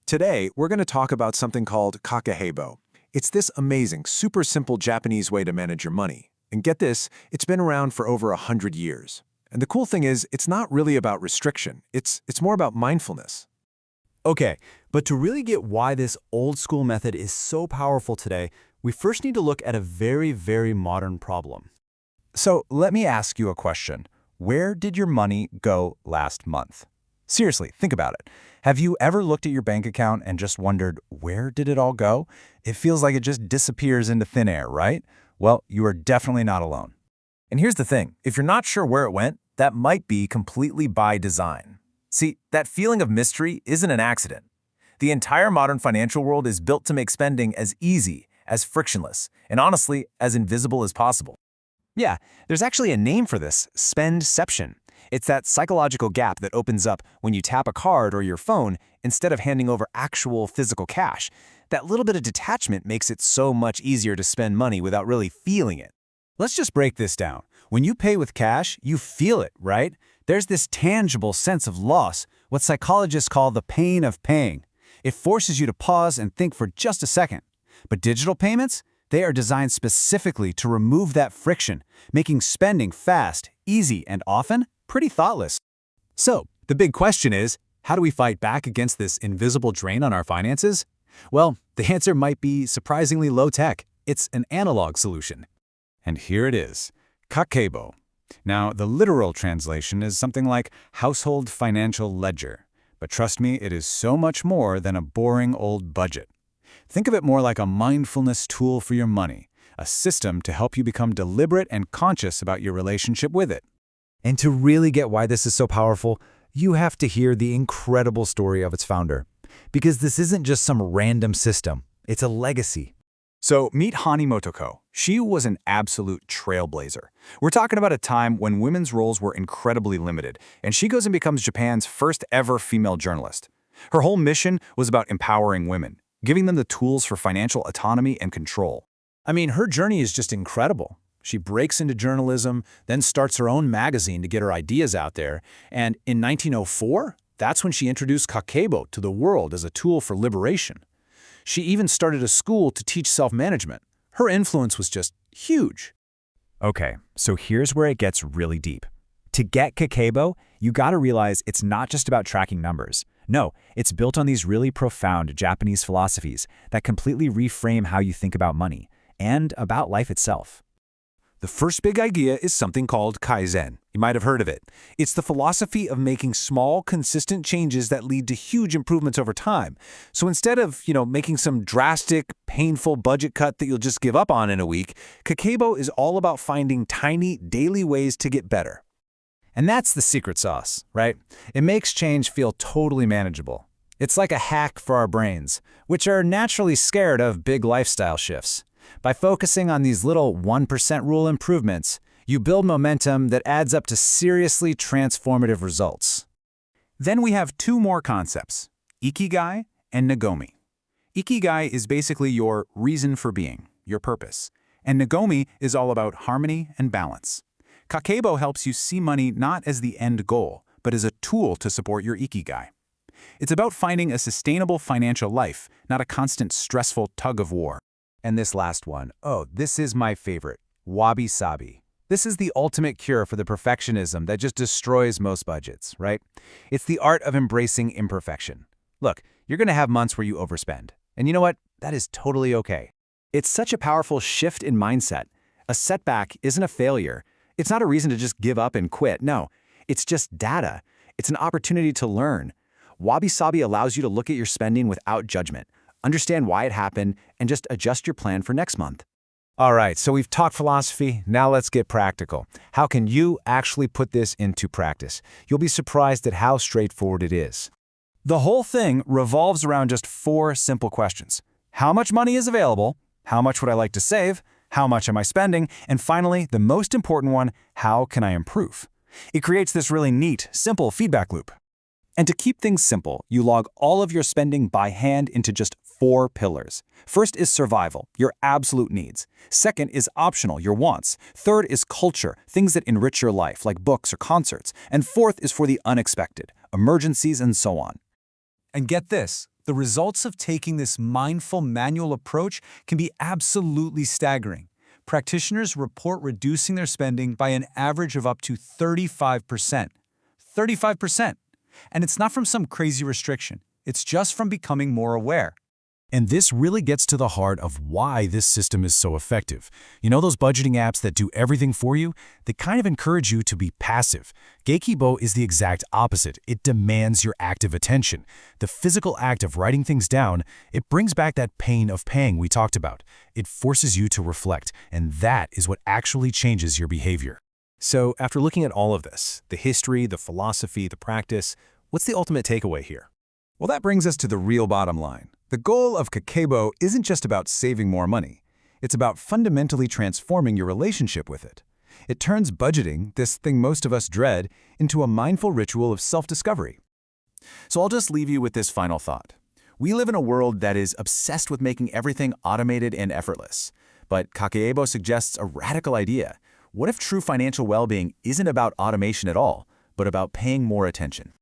Today, we're going to talk about something called Kakeibo. It's this amazing, super simple Japanese way to manage your money. And get this, it's been around for over 100 years. And the cool thing is, it's not really about restriction. It's more about mindfulness. Okay, but to really get why this old school method is so powerful today, we first need to look at a very, very modern problem. So let me ask you a question. Where did your money go last month? Seriously, think about it. Have you ever looked at your bank account and just wondered, where did it all go? It feels like it just disappears into thin air, right? Well, you are definitely not alone. And here's the thing, if you're not sure where it went, that might be completely by design. See, that feeling of mystery isn't an accident. The entire modern financial world is built to make spending as easy, as frictionless, and honestly, as invisible as possible. Yeah, there's actually a name for this, spendception. It's that psychological gap that opens up when you tap a card or your phone instead of handing over actual physical cash. That little bit of detachment makes it so much easier to spend money without really feeling it. Let's just break this down. When you pay with cash, you feel it, right? There's this tangible sense of loss, what psychologists call the pain of paying. It forces you to pause and think for just a second. But digital payments? They are designed specifically to remove that friction, making spending fast, easy, and often pretty thoughtless. So, the big question is, how do we fight back against this invisible drain on our finances? Well, the answer might be surprisingly low-tech. It's an analog solution. And here it is, Kakeibo. Now, the literal translation is something like household financial ledger. But trust me, it is so much more than a boring old budget. Think of it more like a mindfulness tool for your money, a system to help you become deliberate and conscious about your relationship with it. And to really get why this is so powerful, you have to hear the incredible story of its founder. Because this isn't just some random system, it's a legacy. So meet Hani Motoko. She was an absolute trailblazer. We're talking about a time when women's roles were incredibly limited, and she goes and becomes Japan's first ever female journalist. Her whole mission was about empowering women, giving them the tools for financial autonomy and control. I mean, her journey is just incredible. She breaks into journalism, then starts her own magazine to get her ideas out there, and in 1904, that's when she introduced Kakeibo to the world as a tool for liberation. She even started a school to teach self-management. Her influence was just huge. Okay, so here's where it gets really deep. To get Kakeibo, you gotta realize it's not just about tracking numbers. No, it's built on these really profound Japanese philosophies that completely reframe how you think about money and about life itself. The first big idea is something called Kaizen. You might have heard of it. It's the philosophy of making small, consistent changes that lead to huge improvements over time. So instead of, making some drastic, painful budget cut that you'll just give up on in a week, Kakeibo is all about finding tiny, daily ways to get better. And that's the secret sauce, right? It makes change feel totally manageable. It's like a hack for our brains, which are naturally scared of big lifestyle shifts. By focusing on these little 1% rule improvements, you build momentum that adds up to seriously transformative results. Then we have two more concepts, ikigai and nagomi. Ikigai is basically your reason for being, your purpose, and nagomi is all about harmony and balance. Kakeibo helps you see money not as the end goal, but as a tool to support your ikigai. It's about finding a sustainable financial life, not a constant stressful tug of war. And this last one, this is my favorite, Wabi-sabi. This is the ultimate cure for the perfectionism that just destroys most budgets, right? It's the art of embracing imperfection. Look, you're going to have months where you overspend. And you know what? That is totally okay. It's such a powerful shift in mindset. A setback isn't a failure. It's not a reason to just give up and quit. No, it's just data. It's an opportunity to learn. Wabi-sabi allows you to look at your spending without judgment, understand why it happened, and just adjust your plan for next month. All right, so we've talked philosophy, now let's get practical. How can you actually put this into practice? You'll be surprised at how straightforward it is. The whole thing revolves around just 4 simple questions. How much money is available? How much would I like to save? How much am I spending? And finally, the most important one, how can I improve? It creates this really neat, simple feedback loop. And to keep things simple, you log all of your spending by hand into just 4 pillars. First is survival, your absolute needs. Second is optional, your wants. Third is culture, things that enrich your life, like books or concerts. And fourth is for the unexpected, emergencies and so on. And get this, The results of taking this mindful manual approach can be absolutely staggering. Practitioners report reducing their spending by an average of up to 35%. 35%! And it's not from some crazy restriction. It's just from becoming more aware. And this really gets to the heart of why this system is so effective. You know those budgeting apps that do everything for you? They kind of encourage you to be passive. Kakeibo is the exact opposite. It demands your active attention. The physical act of writing things down, it brings back that pain of paying we talked about. It forces you to reflect, and that is what actually changes your behavior. So after looking at all of this, the history, the philosophy, the practice, what's the ultimate takeaway here? Well, that brings us to the real bottom line. The goal of Kakeibo isn't just about saving more money. It's about fundamentally transforming your relationship with it. It turns budgeting, this thing most of us dread, into a mindful ritual of self-discovery. So I'll just leave you with this final thought. We live in a world that is obsessed with making everything automated and effortless. But Kakeibo suggests a radical idea. What if true financial well-being isn't about automation at all, but about paying more attention?